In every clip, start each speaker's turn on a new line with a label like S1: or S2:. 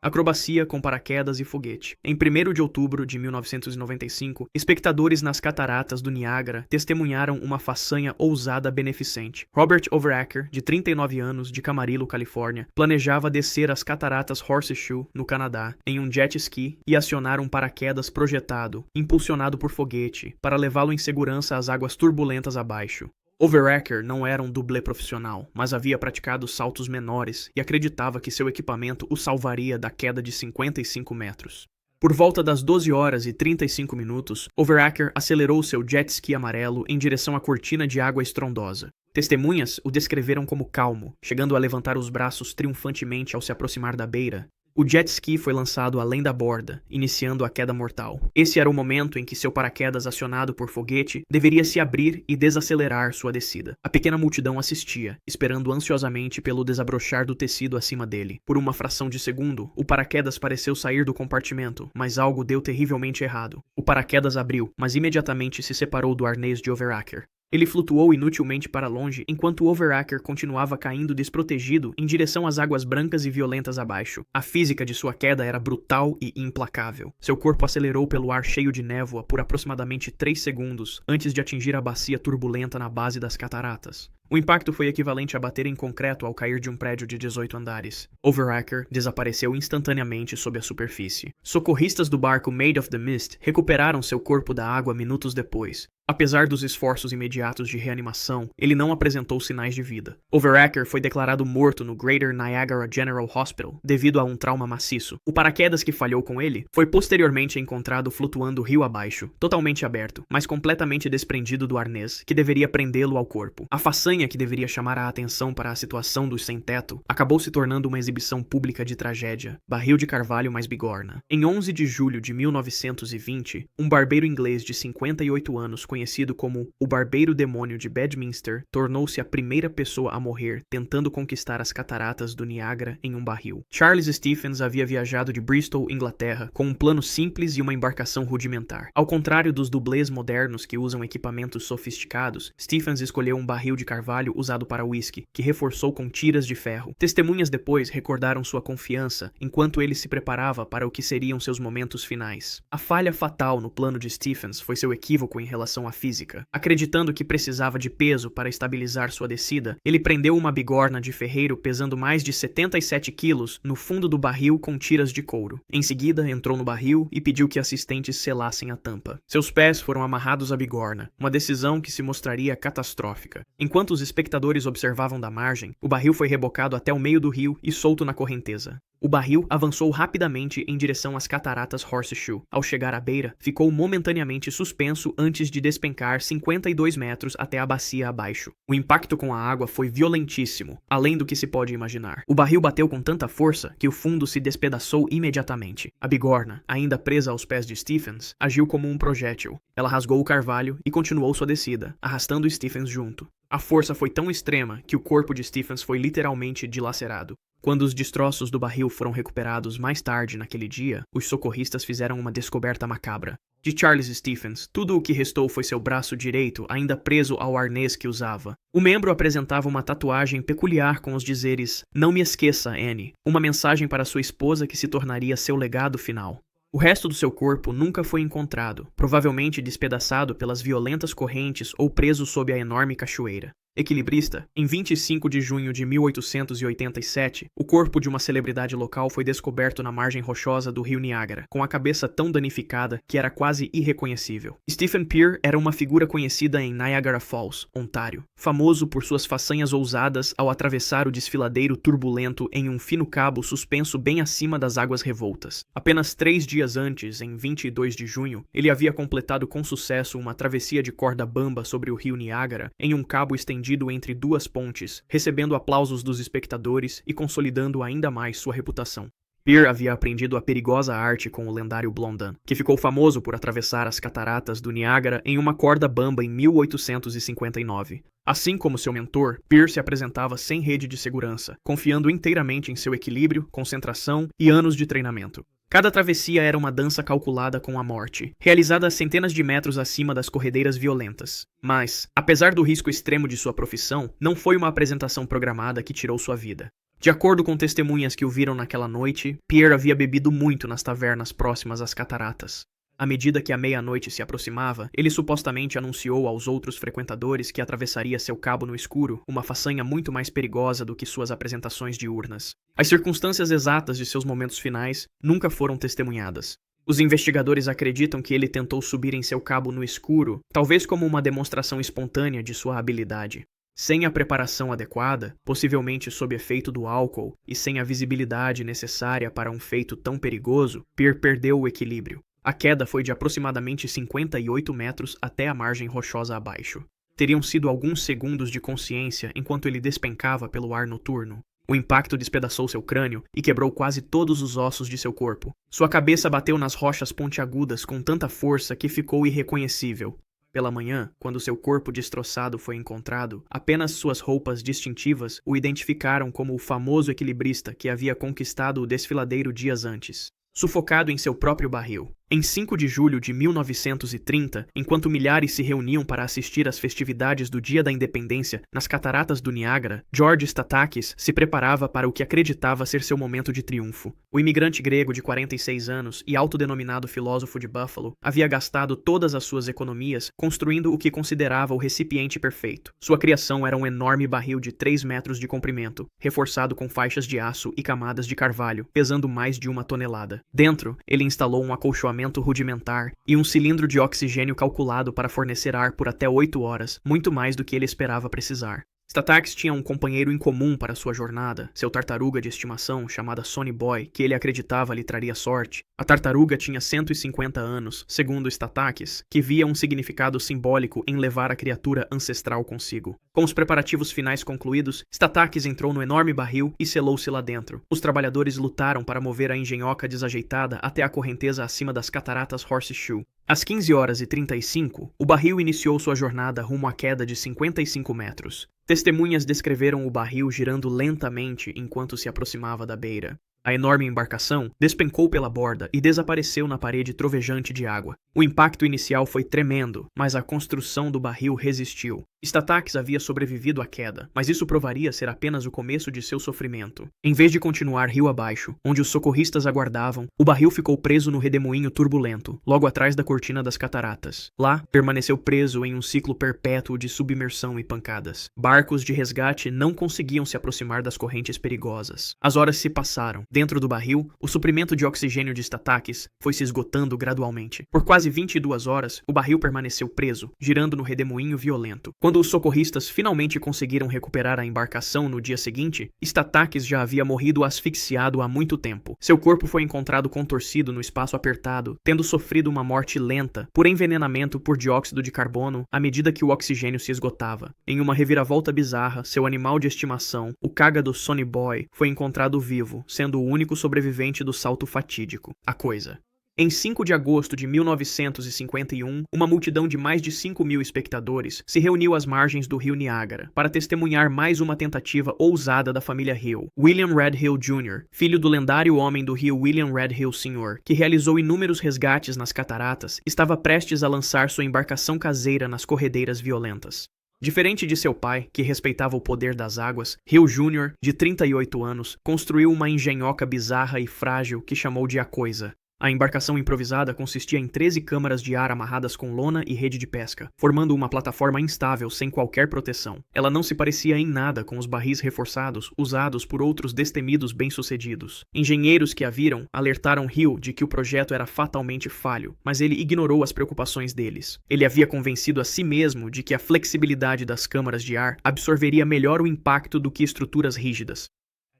S1: Acrobacia com paraquedas e foguete. Em 1º de outubro de 1995, espectadores nas cataratas do Niágara testemunharam uma façanha ousada beneficente. Robert Overacker, de 39 anos, de Camarillo, Califórnia, planejava descer as cataratas Horseshoe, no Canadá, em um jet ski e acionar um paraquedas projetado, impulsionado por foguete, para levá-lo em segurança às águas turbulentas abaixo. Overacker não era um dublê profissional, mas havia praticado saltos menores e acreditava que seu equipamento o salvaria da queda de 55 metros. Por volta das 12 horas e 35 minutos, Overacker acelerou seu jet ski amarelo em direção à cortina de água estrondosa. Testemunhas o descreveram como calmo, chegando a levantar os braços triunfantemente ao se aproximar da beira. O jet ski foi lançado além da borda, iniciando a queda mortal. Esse era o momento em que seu paraquedas acionado por foguete deveria se abrir e desacelerar sua descida. A pequena multidão assistia, esperando ansiosamente pelo desabrochar do tecido acima dele. Por uma fração de segundo, o paraquedas pareceu sair do compartimento, mas algo deu terrivelmente errado. O paraquedas abriu, mas imediatamente se separou do arnês de Overacker. Ele flutuou inutilmente para longe enquanto Overacker continuava caindo desprotegido em direção às águas brancas e violentas abaixo. A física de sua queda era brutal e implacável. Seu corpo acelerou pelo ar cheio de névoa por aproximadamente 3 segundos antes de atingir a bacia turbulenta na base das cataratas. O impacto foi equivalente a bater em concreto ao cair de um prédio de 18 andares. Overacker desapareceu instantaneamente sob a superfície. Socorristas do barco Maid of the Mist recuperaram seu corpo da água minutos depois. Apesar dos esforços imediatos de reanimação, ele não apresentou sinais de vida. Overacker foi declarado morto no Greater Niagara General Hospital devido a um trauma maciço. O paraquedas que falhou com ele foi posteriormente encontrado flutuando rio abaixo, totalmente aberto, mas completamente desprendido do arnês, que deveria prendê-lo ao corpo. A façanha que deveria chamar a atenção para a situação dos sem-teto acabou se tornando uma exibição pública de tragédia. Barril de carvalho mais bigorna. Em 11 de julho de 1920, um barbeiro inglês de 58 anos conhecido como o Barbeiro Demônio de Bedminster, tornou-se a primeira pessoa a morrer tentando conquistar as cataratas do Niágara em um barril. Charles Stephens havia viajado de Bristol, Inglaterra, com um plano simples e uma embarcação rudimentar. Ao contrário dos dublês modernos que usam equipamentos sofisticados, Stephens escolheu um barril de carvalho usado para whisky, que reforçou com tiras de ferro. Testemunhas depois recordaram sua confiança enquanto ele se preparava para o que seriam seus momentos finais. A falha fatal no plano de Stephens foi seu equívoco em relação à física. Acreditando que precisava de peso para estabilizar sua descida, ele prendeu uma bigorna de ferreiro pesando mais de 77 quilos no fundo do barril com tiras de couro. Em seguida, entrou no barril e pediu que assistentes selassem a tampa. Seus pés foram amarrados à bigorna, uma decisão que se mostraria catastrófica. Enquanto os espectadores observavam da margem, o barril foi rebocado até o meio do rio e solto na correnteza. O barril avançou rapidamente em direção às cataratas Horseshoe. Ao chegar à beira, ficou momentaneamente suspenso antes de despencar 52 metros até a bacia abaixo. O impacto com a água foi violentíssimo, além do que se pode imaginar. O barril bateu com tanta força que o fundo se despedaçou imediatamente. A bigorna, ainda presa aos pés de Stephens, agiu como um projétil. Ela rasgou o carvalho e continuou sua descida, arrastando Stephens junto. A força foi tão extrema que o corpo de Stephens foi literalmente dilacerado. Quando os destroços do barril foram recuperados mais tarde naquele dia, os socorristas fizeram uma descoberta macabra. De Charles Stephens, tudo o que restou foi seu braço direito ainda preso ao arnês que usava. O membro apresentava uma tatuagem peculiar com os dizeres "Não me esqueça, Annie", uma mensagem para sua esposa que se tornaria seu legado final. O resto do seu corpo nunca foi encontrado, provavelmente despedaçado pelas violentas correntes ou preso sob a enorme cachoeira. Equilibrista, em 25 de junho de 1887, o corpo de uma celebridade local foi descoberto na margem rochosa do rio Niágara, com a cabeça tão danificada que era quase irreconhecível. Stephen Pear era uma figura conhecida em Niagara Falls, Ontário, famoso por suas façanhas ousadas ao atravessar o desfiladeiro turbulento em um fino cabo suspenso bem acima das águas revoltas. Apenas 3 dias antes, em 22 de junho, ele havia completado com sucesso uma travessia de corda bamba sobre o rio Niágara em um cabo estendido entre 2 pontes, recebendo aplausos dos espectadores e consolidando ainda mais sua reputação. Pear havia aprendido a perigosa arte com o lendário Blondin, que ficou famoso por atravessar as cataratas do Niágara em uma corda bamba em 1859. Assim como seu mentor, Pear se apresentava sem rede de segurança, confiando inteiramente em seu equilíbrio, concentração e anos de treinamento. Cada travessia era uma dança calculada com a morte, realizada a centenas de metros acima das corredeiras violentas. Mas, apesar do risco extremo de sua profissão, não foi uma apresentação programada que tirou sua vida. De acordo com testemunhas que o viram naquela noite, Pierre havia bebido muito nas tavernas próximas às cataratas. À medida que a meia-noite se aproximava, ele supostamente anunciou aos outros frequentadores que atravessaria seu cabo no escuro, uma façanha muito mais perigosa do que suas apresentações diurnas. As circunstâncias exatas de seus momentos finais nunca foram testemunhadas. Os investigadores acreditam que ele tentou subir em seu cabo no escuro, talvez como uma demonstração espontânea de sua habilidade. Sem a preparação adequada, possivelmente sob efeito do álcool e sem a visibilidade necessária para um feito tão perigoso, Pierre perdeu o equilíbrio. A queda foi de aproximadamente 58 metros até a margem rochosa abaixo. Teriam sido alguns segundos de consciência enquanto ele despencava pelo ar noturno. O impacto despedaçou seu crânio e quebrou quase todos os ossos de seu corpo. Sua cabeça bateu nas rochas pontiagudas com tanta força que ficou irreconhecível. Pela manhã, quando seu corpo destroçado foi encontrado, apenas suas roupas distintivas o identificaram como o famoso equilibrista que havia conquistado o desfiladeiro dias antes. Sufocado em seu próprio barril. Em 5 de julho de 1930, enquanto milhares se reuniam para assistir às festividades do Dia da Independência nas cataratas do Niágara, George Statakis se preparava para o que acreditava ser seu momento de triunfo. O imigrante grego de 46 anos e autodenominado filósofo de Buffalo havia gastado todas as suas economias construindo o que considerava o recipiente perfeito. Sua criação era um enorme barril de 3 metros de comprimento, reforçado com faixas de aço e camadas de carvalho, pesando mais de 1 tonelada. Dentro, ele instalou um acolchoamento rudimentar e um cilindro de oxigênio calculado para fornecer ar por até 8 horas, muito mais do que ele esperava precisar. Statakis tinha um companheiro em comum para sua jornada, seu tartaruga de estimação chamada Sonny Boy, que ele acreditava lhe traria sorte. A tartaruga tinha 150 anos, segundo Statakis, que via um significado simbólico em levar a criatura ancestral consigo. Com os preparativos finais concluídos, Statakis entrou no enorme barril e selou-se lá dentro. Os trabalhadores lutaram para mover a engenhoca desajeitada até a correnteza acima das cataratas Horseshoe. Às 15h35, o barril iniciou sua jornada rumo à queda de 55 metros. Testemunhas descreveram o barril girando lentamente enquanto se aproximava da beira. A enorme embarcação despencou pela borda e desapareceu na parede trovejante de água. O impacto inicial foi tremendo, mas a construção do barril resistiu. Statakis havia sobrevivido à queda, mas isso provaria ser apenas o começo de seu sofrimento. Em vez de continuar rio abaixo, onde os socorristas aguardavam, o barril ficou preso no redemoinho turbulento, logo atrás da cortina das cataratas. Lá, permaneceu preso em um ciclo perpétuo de submersão e pancadas. Barcos de resgate não conseguiam se aproximar das correntes perigosas. As horas se passaram. Dentro do barril, o suprimento de oxigênio de Statakis foi se esgotando gradualmente. Por quase 22 horas, o barril permaneceu preso, girando no redemoinho violento. Quando os socorristas finalmente conseguiram recuperar a embarcação no dia seguinte, Statakis já havia morrido asfixiado há muito tempo. Seu corpo foi encontrado contorcido no espaço apertado, tendo sofrido uma morte lenta por envenenamento por dióxido de carbono à medida que o oxigênio se esgotava. Em uma reviravolta bizarra, seu animal de estimação, o cágado Sonny Boy, foi encontrado vivo, sendo o único sobrevivente do salto fatídico. A coisa. Em 5 de agosto de 1951, uma multidão de mais de 5.000 espectadores se reuniu às margens do rio Niágara para testemunhar mais uma tentativa ousada da família Hill. William Redhill Jr., filho do lendário homem do rio William Redhill Sr., que realizou inúmeros resgates nas cataratas, estava prestes a lançar sua embarcação caseira nas corredeiras violentas. Diferente de seu pai, que respeitava o poder das águas, Hill Jr., de 38 anos, construiu uma engenhoca bizarra e frágil que chamou de A Coisa. A embarcação improvisada consistia em 13 câmaras de ar amarradas com lona e rede de pesca, formando uma plataforma instável sem qualquer proteção. Ela não se parecia em nada com os barris reforçados usados por outros destemidos bem-sucedidos. Engenheiros que a viram alertaram Hill de que o projeto era fatalmente falho, mas ele ignorou as preocupações deles. Ele havia convencido a si mesmo de que a flexibilidade das câmaras de ar absorveria melhor o impacto do que estruturas rígidas.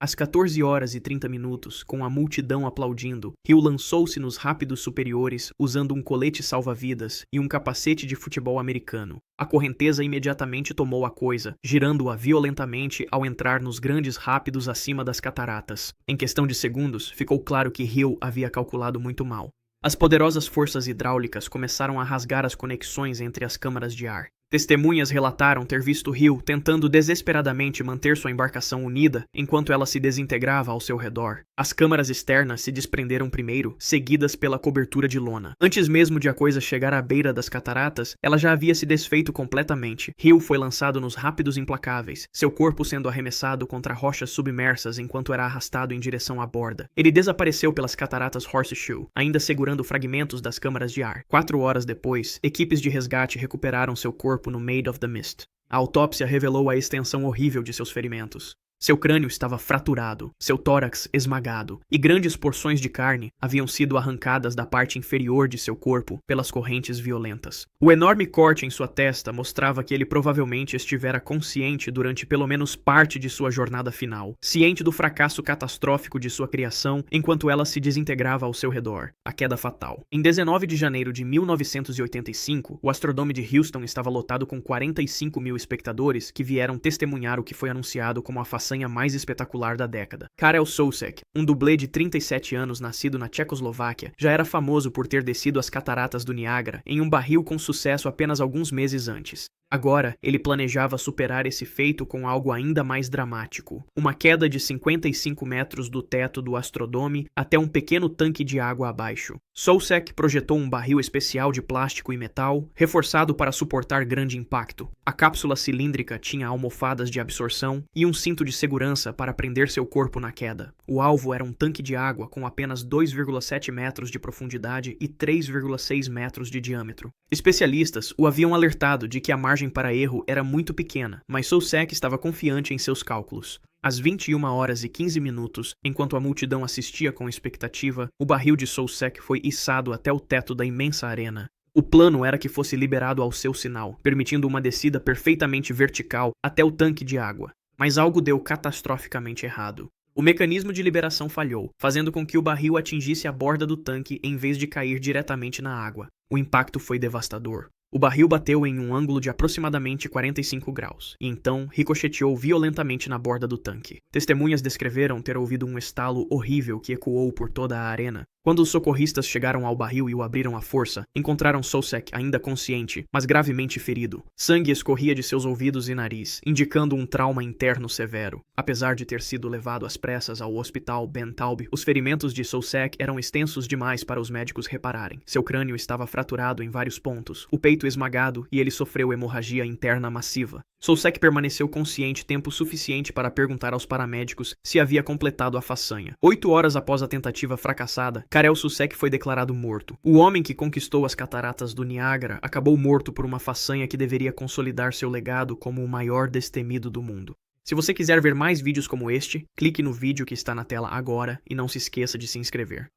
S1: Às 14h30, com a multidão aplaudindo, Hill lançou-se nos rápidos superiores usando um colete salva-vidas e um capacete de futebol americano. A correnteza imediatamente tomou a coisa, girando-a violentamente ao entrar nos grandes rápidos acima das cataratas. Em questão de segundos, ficou claro que Hill havia calculado muito mal. As poderosas forças hidráulicas começaram a rasgar as conexões entre as câmaras de ar. Testemunhas relataram ter visto Hill tentando desesperadamente manter sua embarcação unida enquanto ela se desintegrava ao seu redor. As câmaras externas se desprenderam primeiro, seguidas pela cobertura de lona. Antes mesmo de a coisa chegar à beira das cataratas, ela já havia se desfeito completamente. Hill foi lançado nos rápidos implacáveis, seu corpo sendo arremessado contra rochas submersas enquanto era arrastado em direção à borda. Ele desapareceu pelas cataratas Horseshoe, ainda segurando fragmentos das câmaras de ar. 4 horas depois, equipes de resgate recuperaram seu corpo no Maid of the Mist. A autópsia revelou a extensão horrível de seus ferimentos. Seu crânio estava fraturado, seu tórax esmagado, e grandes porções de carne haviam sido arrancadas da parte inferior de seu corpo pelas correntes violentas. O enorme corte em sua testa mostrava que ele provavelmente estivera consciente durante pelo menos parte de sua jornada final, ciente do fracasso catastrófico de sua criação enquanto ela se desintegrava ao seu redor, a queda fatal. Em 19 de janeiro de 1985, o Astrodome de Houston estava lotado com 45 mil espectadores que vieram testemunhar o que foi anunciado como a façanha mais espetacular da década. Karel Soucek, um dublê de 37 anos nascido na Tchecoslováquia, já era famoso por ter descido as cataratas do Niágara em um barril com sucesso apenas alguns meses antes. Agora, ele planejava superar esse feito com algo ainda mais dramático. Uma queda de 55 metros do teto do Astrodome até um pequeno tanque de água abaixo. Soucek projetou um barril especial de plástico e metal, reforçado para suportar grande impacto. A cápsula cilíndrica tinha almofadas de absorção e um cinto de segurança para prender seu corpo na queda. O alvo era um tanque de água com apenas 2,7 metros de profundidade e 3,6 metros de diâmetro. Especialistas o haviam alertado de que a margem para erro era muito pequena, mas Soucek estava confiante em seus cálculos. Às 21 horas e 15 minutos, enquanto a multidão assistia com expectativa, o barril de Soucek foi içado até o teto da imensa arena. O plano era que fosse liberado ao seu sinal, permitindo uma descida perfeitamente vertical até o tanque de água. Mas algo deu catastroficamente errado. O mecanismo de liberação falhou, fazendo com que o barril atingisse a borda do tanque em vez de cair diretamente na água. O impacto foi devastador. O barril bateu em um ângulo de aproximadamente 45 graus, e então ricocheteou violentamente na borda do tanque. Testemunhas descreveram ter ouvido um estalo horrível que ecoou por toda a arena. Quando os socorristas chegaram ao barril e o abriram à força, encontraram Soucek ainda consciente, mas gravemente ferido. Sangue escorria de seus ouvidos e nariz, indicando um trauma interno severo. Apesar de ter sido levado às pressas ao hospital Ben Taub, os ferimentos de Soucek eram extensos demais para os médicos repararem. Seu crânio estava fraturado em vários pontos, o peito esmagado e ele sofreu hemorragia interna massiva. Soucek permaneceu consciente tempo suficiente para perguntar aos paramédicos se havia completado a façanha. 8 horas após a tentativa fracassada, Karel Soucek foi declarado morto. O homem que conquistou as cataratas do Niágara acabou morto por uma façanha que deveria consolidar seu legado como o maior destemido do mundo. Se você quiser ver mais vídeos como este, clique no vídeo que está na tela agora e não se esqueça de se inscrever.